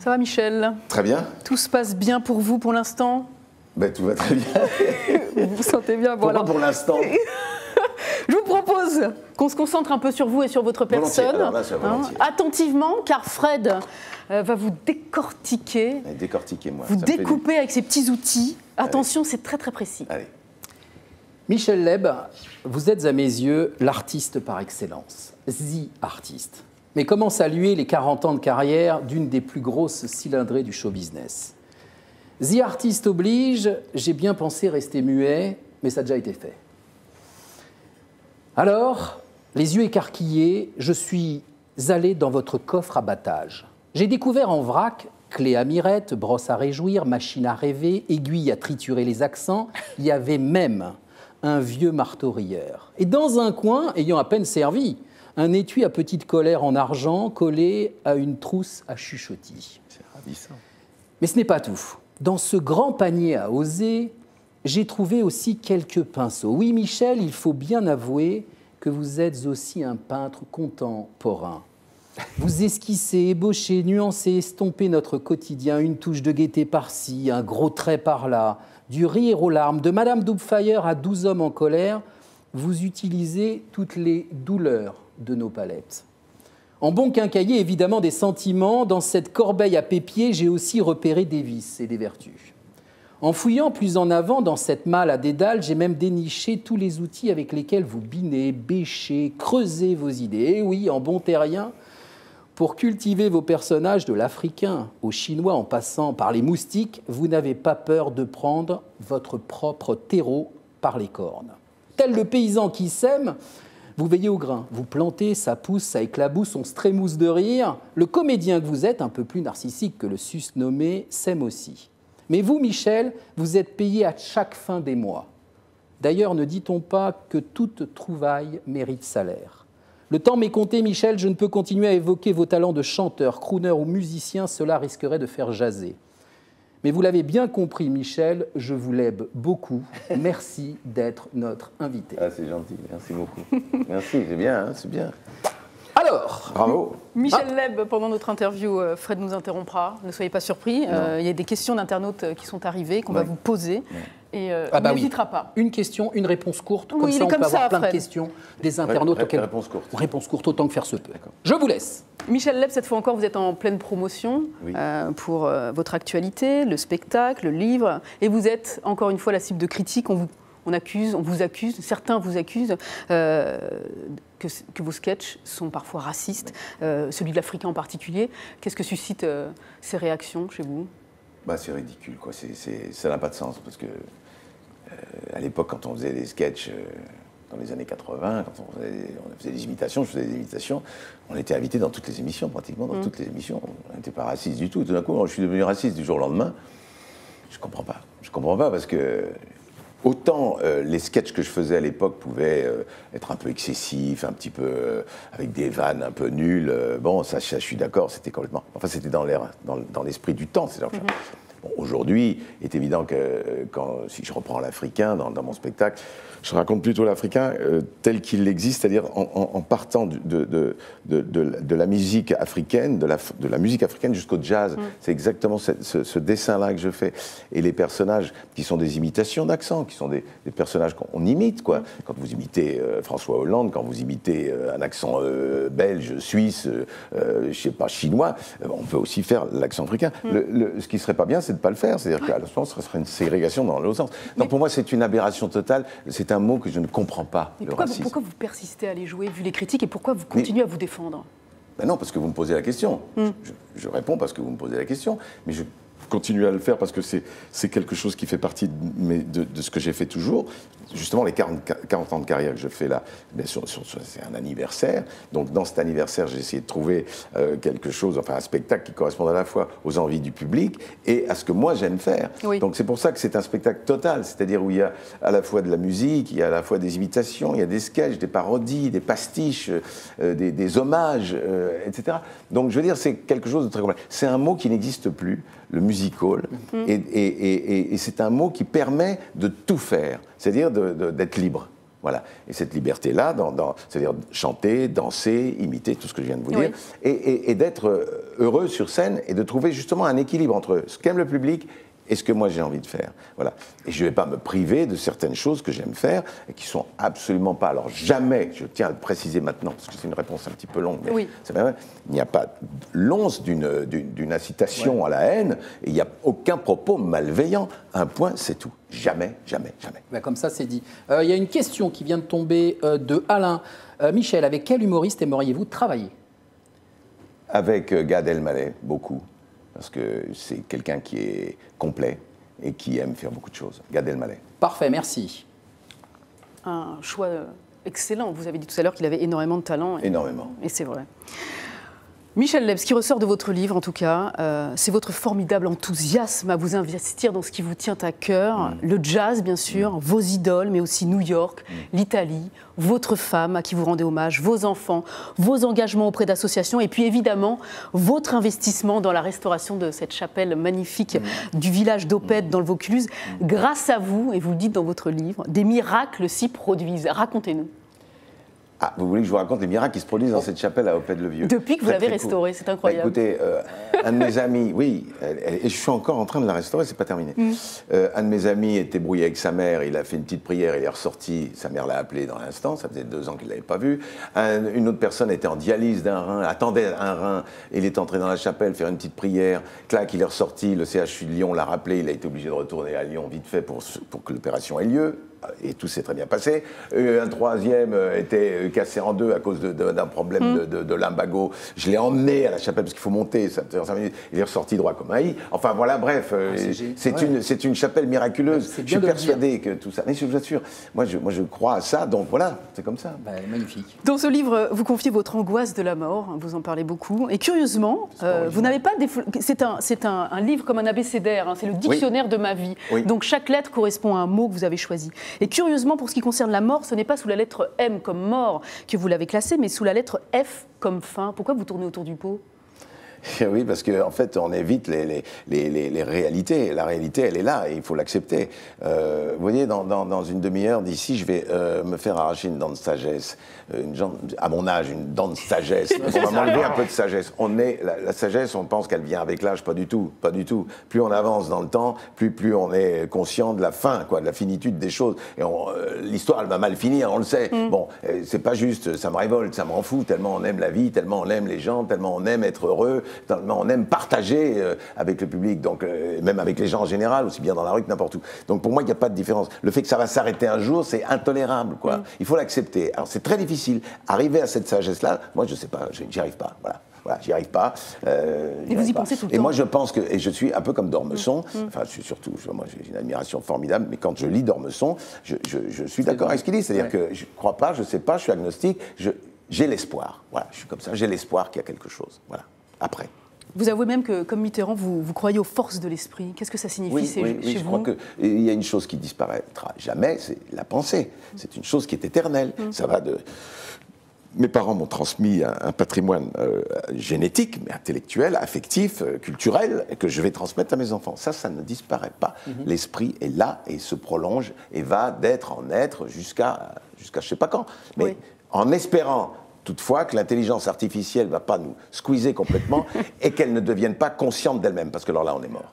Ça va Michel? Très bien. Tout se passe bien pour vous pour l'instant? Ben, tout va très bien. Vous vous sentez bien? Pourquoi alors, pour l'instant? je vous propose qu'on se concentre un peu sur vous et sur votre personne. Alors là, c'est volontiers. Attentivement, car Fred va vous décortiquer. Décortiquez-moi. Vous découper avec ses petits outils. Attention, c'est très très précis. Allez. Michel Leb, vous êtes à mes yeux l'artiste par excellence, the artiste. Mais comment saluer les 40 ans de carrière d'une des plus grosses cylindrées du show business? The artiste oblige, j'ai bien pensé rester muet, mais ça a déjà été fait. Alors, les yeux écarquillés, je suis allé dans votre coffre à battage. J'ai découvert en vrac clé à mirette, brosse à réjouir, machine à rêver, aiguille à triturer les accents. Il y avait même un vieux marteau-rieur. Et dans un coin, ayant à peine servi, un étui à petite colère en argent collé à une trousse à chuchotis. C'est ravissant. Mais ce n'est pas tout. Dans ce grand panier à oser, j'ai trouvé aussi quelques pinceaux. Oui, Michel, il faut bien avouer que vous êtes aussi un peintre contemporain. Vous esquissez, ébauchez, nuancez, estompez notre quotidien, une touche de gaieté par-ci, un gros trait par-là, du rire aux larmes, de Madame Doubtfire à 12 hommes en colère, vous utilisez toutes les douleurs de nos palettes. En bon quincaillier, évidemment, des sentiments, dans cette corbeille à pépier, j'ai aussi repéré des vices et des vertus. En fouillant plus en avant dans cette malle à dédale, j'ai même déniché tous les outils avec lesquels vous binez, bêchez, creusez vos idées. Et oui, en bon terrien, pour cultiver vos personnages de l'Africain au Chinois en passant par les moustiques, vous n'avez pas peur de prendre votre propre terreau par les cornes. Tel le paysan qui sème, vous veillez au grain, vous plantez, ça pousse, ça éclabousse, on se trémousse de rire. Le comédien que vous êtes, un peu plus narcissique que le susnommé, sème aussi. Mais vous, Michel, vous êtes payé à chaque fin des mois. D'ailleurs, ne dit-on pas que toute trouvaille mérite salaire? Le temps m'est compté, Michel, je ne peux continuer à évoquer vos talents de chanteur, crooner ou musicien, cela risquerait de faire jaser. Mais vous l'avez bien compris, Michel, je vous lèbe beaucoup. Merci d'être notre invité. Ah, c'est gentil, merci beaucoup. Merci, c'est bien, hein, c'est bien. Alors, Bravo. Michel Leb, pendant notre interview, Fred nous interrompra, ne soyez pas surpris. Il y a des questions d'internautes qui sont arrivées, qu'on va vous poser. Et il n'hésitera pas. Une question, une réponse courte, comme Oui, ça on peut avoir plein Fred. de questions des internautes. Réponse courte. Réponse courte, autant que faire se peut. Je vous laisse. Michel Leb, cette fois encore, vous êtes en pleine promotion pour votre actualité, le spectacle, le livre. Et vous êtes, encore une fois, la cible de critiques. On vous accuse, certains vous accusent que vos sketchs sont parfois racistes, celui de l'Africain en particulier. Qu'est-ce que suscitent ces réactions chez vous? Bah, c'est ridicule, quoi. Ça n'a pas de sens, parce que à l'époque, quand on faisait des sketchs dans les années 80, quand on faisait des imitations, je faisais des imitations, on était invité dans toutes les émissions, pratiquement dans toutes les émissions. On n'était pas raciste du tout. Tout d'un coup, je suis devenu raciste du jour au lendemain. Je comprends pas. Je comprends pas, parce que autant les sketchs que je faisais à l'époque pouvaient être un peu excessifs, un petit peu avec des vannes un peu nulles. Bon, ça, je suis d'accord, c'était complètement. Enfin, c'était dans l'esprit du temps. Bon, aujourd'hui, il est évident que si je reprends l'Africain dans mon spectacle, je raconte plutôt l'Africain tel qu'il existe, c'est-à-dire en partant de la musique africaine, de la musique africaine jusqu'au jazz. C'est exactement ce dessin-là que je fais. Et les personnages qui sont des imitations d'accent, qui sont des personnages qu'on imite, quoi. Quand vous imitez François Hollande, quand vous imitez un accent belge, suisse, je sais pas, chinois, on peut aussi faire l'accent africain. Ce qui serait pas bien, c'est de ne pas le faire. C'est-à-dire qu'à l'instant, ce serait une ségrégation dans l'autre sens. Donc pour moi, c'est une aberration totale. C'est un mot que je ne comprends pas, le racisme. Pourquoi vous persistez à les jouer, vu les critiques, et pourquoi vous continuez à vous défendre? Ben non, parce que vous me posez la question. Je réponds parce que vous me posez la question. Mais je continue à le faire parce que c'est quelque chose qui fait partie de ce que j'ai fait toujours. Justement, les 40 ans de carrière que je fais là, bien sûr, c'est un anniversaire. Donc, dans cet anniversaire, j'ai essayé de trouver quelque chose, enfin un spectacle qui corresponde à la fois aux envies du public et à ce que moi j'aime faire. Oui. Donc, c'est pour ça que c'est un spectacle total, c'est-à-dire où il y a à la fois de la musique, il y a à la fois des imitations, il y a des sketchs, des parodies, des pastiches, des hommages, etc. Donc, je veux dire, c'est quelque chose de très complexe. C'est un mot qui n'existe plus, le musical, et c'est un mot qui permet de tout faire, c'est-à-dire d'être libre. Voilà. Et cette liberté-là, c'est-à-dire chanter, danser, imiter, tout ce que je viens de vous dire, et d'être heureux sur scène et de trouver justement un équilibre entre ce qu'aime le public et ce que moi j'ai envie de faire. Voilà. Et je ne vais pas me priver de certaines choses que j'aime faire et qui ne sont absolument pas. Alors jamais, je tiens à le préciser maintenant, parce que c'est une réponse un petit peu longue, mais c'est vrai, il n'y a pas l'once d'une incitation à la haine, et il n'y a aucun propos malveillant. Un point, c'est tout. Jamais, jamais, jamais. Ben comme ça, c'est dit. Il y a une question qui vient de tomber de Alain. Michel, avec quel humoriste aimeriez-vous travailler? Avec Gad Elmaleh, beaucoup. Parce que c'est quelqu'un qui est complet et qui aime faire beaucoup de choses. Gad Elmaleh. Parfait, merci. Un choix excellent. Vous avez dit tout à l'heure qu'il avait énormément de talent. Énormément. Et c'est vrai. Michel Leb, ce qui ressort de votre livre, en tout cas, c'est votre formidable enthousiasme à vous investir dans ce qui vous tient à cœur. Le jazz, bien sûr, vos idoles, mais aussi New York, l'Italie, votre femme à qui vous rendez hommage, vos enfants, vos engagements auprès d'associations et puis évidemment votre investissement dans la restauration de cette chapelle magnifique du village d'Opède dans le Vaucluse. Grâce à vous, et vous le dites dans votre livre, des miracles s'y produisent. Racontez-nous. Ah, vous voulez que je vous raconte les miracles qui se produisent dans cette chapelle à Opède-le-Vieux? Depuis que vous l'avez restaurée, c'est incroyable. Écoutez, un de mes amis, oui, et je suis encore en train de la restaurer, c'est pas terminé. Un de mes amis était brouillé avec sa mère, il a fait une petite prière, il est ressorti, sa mère l'a appelé dans l'instant, ça faisait 2 ans qu'il ne l'avait pas vu. Une autre personne était en dialyse d'un rein, attendait un rein, il est entré dans la chapelle faire une petite prière, clac, il est ressorti, le CHU de Lyon l'a rappelé, il a été obligé de retourner à Lyon vite fait pour que l'opération ait lieu. Et tout s'est très bien passé. Un troisième était cassé en 2 à cause d'un problème de lumbago. Je l'ai emmené à la chapelle parce qu'il faut monter. Ça fait 5 minutes. Il est ressorti droit comme un i. Enfin voilà, bref, c'est une chapelle miraculeuse. Je suis persuadé que tout ça. Mais je vous assure, moi je crois à ça. Donc voilà, c'est comme ça. Bah, magnifique. Dans ce livre, vous confiez votre angoisse de la mort. Vous en parlez beaucoup. Et curieusement, vous n'avez pas. C'est un livre comme un abécédaire. Hein, c'est le dictionnaire de ma vie. Oui. Donc chaque lettre correspond à un mot que vous avez choisi. Et curieusement, pour ce qui concerne la mort, ce n'est pas sous la lettre M comme mort que vous l'avez classé, mais sous la lettre F comme fin. Pourquoi vous tournez autour du pot? Oui, parce qu'en fait, on évite les réalités. La réalité, elle est là et il faut l'accepter. Vous voyez, dans une demi-heure d'ici, je vais me faire arracher une dent de sagesse. À mon âge, une dent de sagesse. On va m'enlever un peu de sagesse. La sagesse, on pense qu'elle vient avec l'âge. Pas du tout. Pas du tout. Plus on avance dans le temps, plus on est conscient de la fin, quoi, de la finitude des choses. Et l'histoire, elle va mal finir, on le sait. Bon, c'est pas juste. Ça me révolte, ça me rend fou. Tellement on aime la vie, tellement on aime les gens, tellement on aime être heureux. On aime partager avec le public, donc même avec les gens en général, aussi bien dans la rue que n'importe où. Donc pour moi, il n'y a pas de différence. Le fait que ça va s'arrêter un jour, c'est intolérable, quoi. Il faut l'accepter. Alors c'est très difficile. Arriver à cette sagesse-là, moi je sais pas, j'y arrive pas. Voilà, j'y arrive pas. Et vous y pensez tout le temps. Et moi, je pense que, et je suis un peu comme d'Ormesson, enfin, je suis surtout, moi, j'ai une admiration formidable, mais quand je lis d'Ormesson, je suis d'accord avec ce qu'il dit. C'est-à-dire que je crois pas, je sais pas, je suis agnostique, j'ai l'espoir. Voilà, je suis comme ça, j'ai l'espoir qu'il y a quelque chose. Voilà, après. Vous avouez même que, comme Mitterrand, vous croyez aux forces de l'esprit. Qu'est-ce que ça signifie chez vous? Je crois qu'il y a une chose qui disparaîtra jamais, c'est la pensée. C'est une chose qui est éternelle. Ça va de... Mes parents m'ont transmis un patrimoine génétique, mais intellectuel, affectif, culturel, que je vais transmettre à mes enfants. Ça ne disparaît pas. L'esprit est là et se prolonge et va d'être en être jusqu'à je ne sais pas quand. Mais en espérant toutefois que l'intelligence artificielle ne va pas nous squeezer complètement et qu'elle ne devienne pas consciente d'elle-même, parce que alors là, on est mort.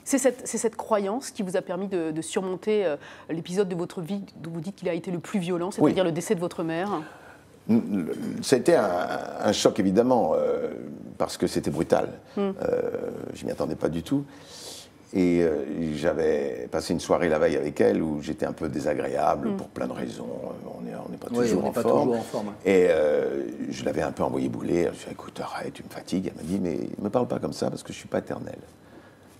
C'est cette croyance qui vous a permis de surmonter l'épisode de votre vie dont vous dites qu'il a été le plus violent, c'est-à-dire le décès de votre mère. C'était un choc, évidemment, parce que c'était brutal. Je ne m'y attendais pas du tout. Et j'avais passé une soirée la veille avec elle où j'étais un peu désagréable pour plein de raisons. On n'est pas toujours en forme. Et je l'avais un peu envoyé bouler. Je lui ai dit, écoute, arrête, tu me fatigues. Elle m'a dit, mais ne me parle pas comme ça parce que je ne suis pas éternelle.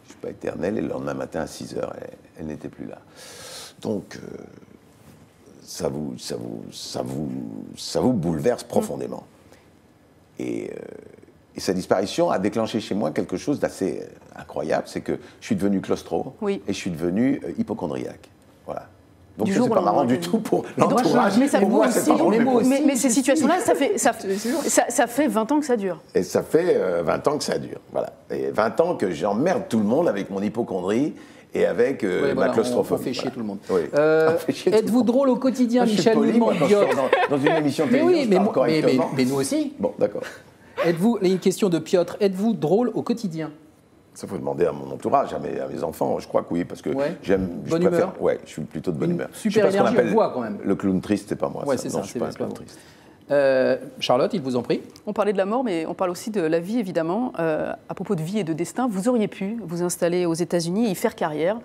Je ne suis pas éternelle. Et le lendemain matin, à 6 h, elle n'était plus là. Donc, ça vous bouleverse profondément. Et sa disparition a déclenché chez moi quelque chose d'assez incroyable, c'est que je suis devenu claustro et je suis devenu hypochondriaque. Voilà. Donc c'est pas marrant du tout pour l'entourage. Mais ces situations-là, ça fait 20 ans que ça dure. Et ça fait 20 ans que ça dure, voilà. Et 20 ans que j'emmerde tout le monde avec mon hypocondrie et avec ma claustrophobie. On fait chier tout le monde. Oui. Êtes-vous drôle au quotidien, moi, Michel? poli, moi, quand je sors dans une émission de télévision, mais nous aussi. Bon, d'accord. Êtes-vous, une question de Piotr, êtes-vous drôle au quotidien? Ça, il faut demander à mon entourage, à mes enfants. Je crois que oui, parce que j'aime. Bonne humeur. Ouais, je suis plutôt de bonne humeur. Super énergie, on voit quand même. Le clown triste, c'est pas moi. Ouais, c'est ça. Non, je suis pas un clown triste. Charlotte, il vous en prie. On parlait de la mort, mais on parle aussi de la vie, évidemment. À propos de vie et de destin, vous auriez pu vous installer aux États-Unis et y faire carrière,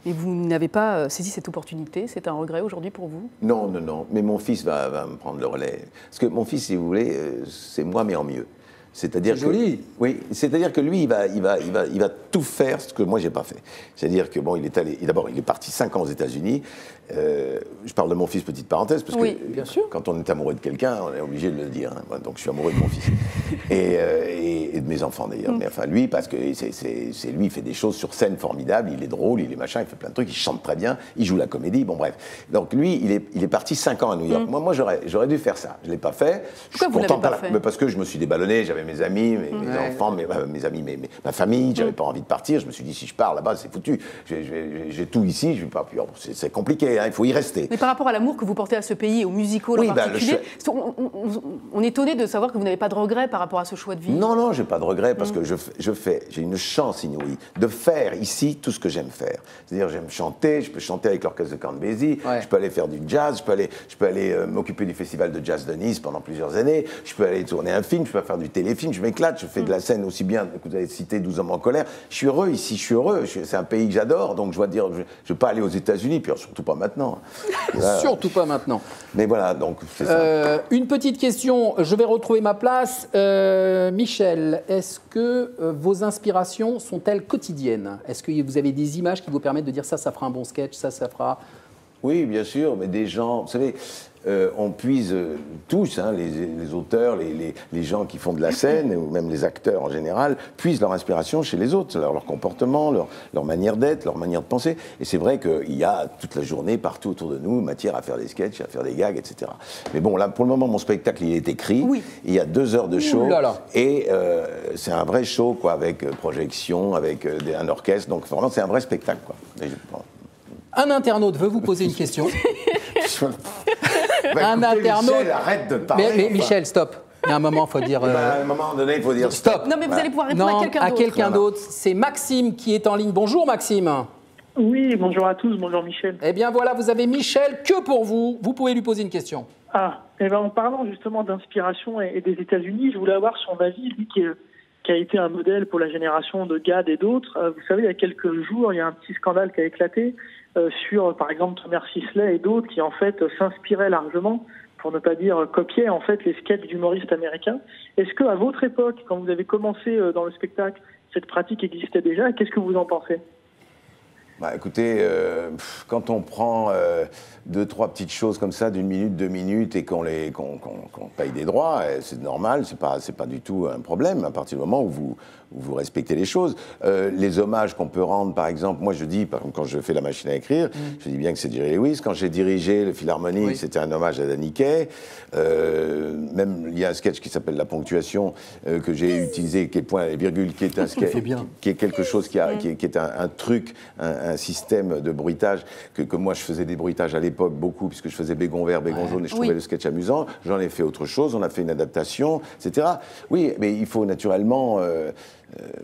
mais vous n'avez pas saisi cette opportunité. C'est un regret aujourd'hui pour vous? Non, non, non. Mais mon fils va me prendre le relais. Parce que mon fils, si vous voulez, c'est moi, mais en mieux. C'est-à-dire que, joli. Oui, c'est-à-dire que lui, il va tout faire ce que moi j'ai pas fait. C'est-à-dire que bon, il est parti 5 ans aux États-Unis. Je parle de mon fils, petite parenthèse, parce que bien sûr. Quand on est amoureux de quelqu'un, on est obligé de le dire. Hein. Donc je suis amoureux de mon fils et de mes enfants d'ailleurs. Mais enfin lui, parce que c'est lui, il fait des choses sur scène formidables. Il est drôle, il est machin, il fait plein de trucs, il chante très bien, il joue la comédie. Bon bref. Donc lui, il est parti 5 ans à New York. Moi, j'aurais dû faire ça. Je l'ai pas fait. Pourquoi vous l'avez pas fait? Mais parce que je me suis déballonné. J'avais mes amis, mes enfants, mes amis, ma famille. J'avais pas envie de partir. Je me suis dit, si je pars là-bas, c'est foutu. J'ai tout ici. Je vais pas. C'est compliqué. Hein, il faut y rester. Mais par rapport à l'amour que vous portez à ce pays, aux musicals en particulier, on est étonné de savoir que vous n'avez pas de regrets par rapport à ce choix de vie. Non, non, j'ai pas de regrets parce que j'ai une chance inouïe de faire ici tout ce que j'aime faire. C'est-à-dire, j'aime chanter. Je peux chanter avec l'orchestre de Count Basie. Je peux aller faire du jazz. Je peux aller m'occuper du festival de jazz de Nice pendant plusieurs années. Je peux aller tourner un film. Je peux faire du téléfilm. Je m'éclate. Je fais de la scène aussi bien que vous avez cité 12 hommes en colère. Je suis heureux ici. Je suis heureux. C'est un pays que j'adore. Donc, je dois dire, je ne vais pas aller aux États-Unis. Puis surtout pas maintenant. Là, surtout pas maintenant. Mais voilà, donc c'est ça. Une petite question, je vais retrouver ma place. Michel, est-ce que vos inspirations sont-elles quotidiennes? Est-ce que vous avez des images qui vous permettent de dire ça fera un bon sketch, ça fera... Oui, bien sûr, mais des gens, vous savez, on puise tous, hein, les auteurs, les gens qui font de la scène, ou même les acteurs en général, puisent leur inspiration chez les autres, leur comportement, leur manière d'être, leur manière de penser. Et c'est vrai qu'il y a toute la journée, partout autour de nous, matière à faire des sketchs, à faire des gags, etc. Mais bon, là, pour le moment, mon spectacle, il est écrit. Oui. Il y a 2 heures de show. Et c'est un vrai show, quoi, avec projection, avec un orchestre. Donc vraiment, c'est un vrai spectacle, quoi. Un internaute veut vous poser une question. Un internaute. Michel, arrête de parler. Mais Michel, stop. Il y a un moment, il faut dire. À un moment donné, il faut dire stop. Non, mais vous allez pouvoir répondre à quelqu'un d'autre. À quelqu'un d'autre. C'est Maxime qui est en ligne. Bonjour, Maxime. Oui, bonjour à tous. Bonjour, Michel. Eh bien, voilà, vous avez Michel que pour vous. Vous pouvez lui poser une question. Ah, eh ben, en parlant justement d'inspiration et des États-Unis, je voulais avoir son avis, lui qui a été un modèle pour la génération de Gad et d'autres. Vous savez, il y a quelques jours, il y a un petit scandale qui a éclaté sur, par exemple, Thomas Sisley et d'autres qui, en fait, s'inspiraient largement, pour ne pas dire copiaient, en fait, les sketchs d'humoristes américains. Est-ce qu'à votre époque, quand vous avez commencé dans le spectacle, cette pratique existait déjà? Qu'est-ce que vous en pensez? Bah, écoutez, quand on prend 2-3 petites choses comme ça d'1 minute, 2 minutes et qu'on paye des droits, c'est normal, c'est pas du tout un problème à partir du moment où vous respectez les choses. Les hommages qu'on peut rendre, par exemple, moi je dis, quand je fais La Machine à écrire, je dis bien que c'est Jerry Lewis. Quand j'ai dirigé le Philharmonique, c'était un hommage à Danny Kaye. Même il y a un sketch qui s'appelle La Ponctuation que j'ai utilisé, qui est point et virgule, qui est un sketch, qui est quelque chose qui est un truc, un système de bruitage que moi je faisais des bruitages à l'époque beaucoup puisque je faisais Bégon vert, Bégon jaune et je trouvais le sketch amusant. J'en ai fait autre chose, on a fait une adaptation, etc. Oui, mais il faut naturellement.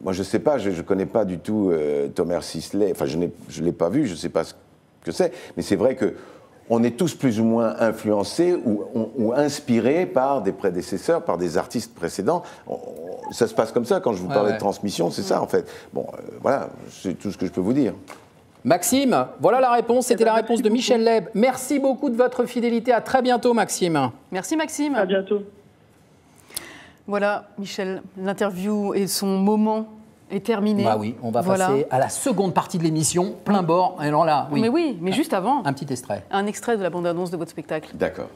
Moi je sais pas, je connais pas du tout Thomas Sisley. Enfin je l'ai pas vu, je sais pas ce que c'est, mais c'est vrai que on est tous plus ou moins influencés ou inspirés par des prédécesseurs, par des artistes précédents. Ça se passe comme ça quand je vous parlais de transmission, c'est ça en fait. Bon, voilà, c'est tout ce que je peux vous dire. Maxime, voilà la réponse. C'était la réponse de Michel Leb. Merci beaucoup de votre fidélité. À très bientôt, Maxime. Merci, Maxime. À bientôt. Voilà, Michel, l'interview et son moment est terminé. Bah oui, on va passer à la seconde partie de l'émission, plein bord. Alors là, oui. Mais oui, mais juste avant. Un petit extrait. Un extrait de la bande-annonce de votre spectacle. D'accord.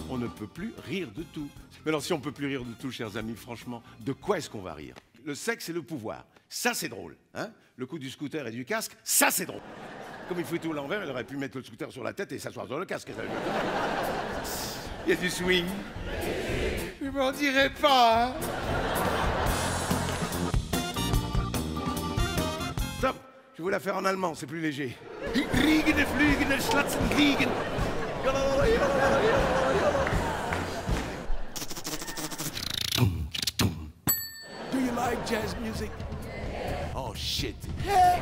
On ne peut plus rire de tout. Mais alors si on ne peut plus rire de tout, chers amis, franchement, de quoi est-ce qu'on va rire? Le sexe et le pouvoir, ça c'est drôle. Hein, le coup du scooter et du casque, ça c'est drôle. Comme il faut tout l'envers, elle aurait pu mettre le scooter sur la tête et s'asseoir dans le casque. Il y a du swing. m'en dirais pas, hein. Stop, je vais vous la faire en allemand, c'est plus léger. Kriegen, fliegen, schlatzen, kriegen. Do you like jazz music? Oh shit. Hey,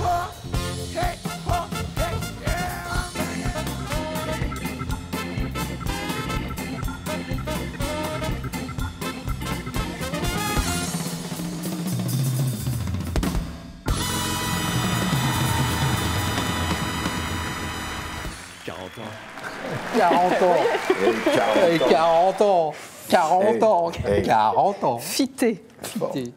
oh, hey, oh, hey, yeah. « 40 ans. 40 ans. 40 ans. 40 ans. Fité. Fité.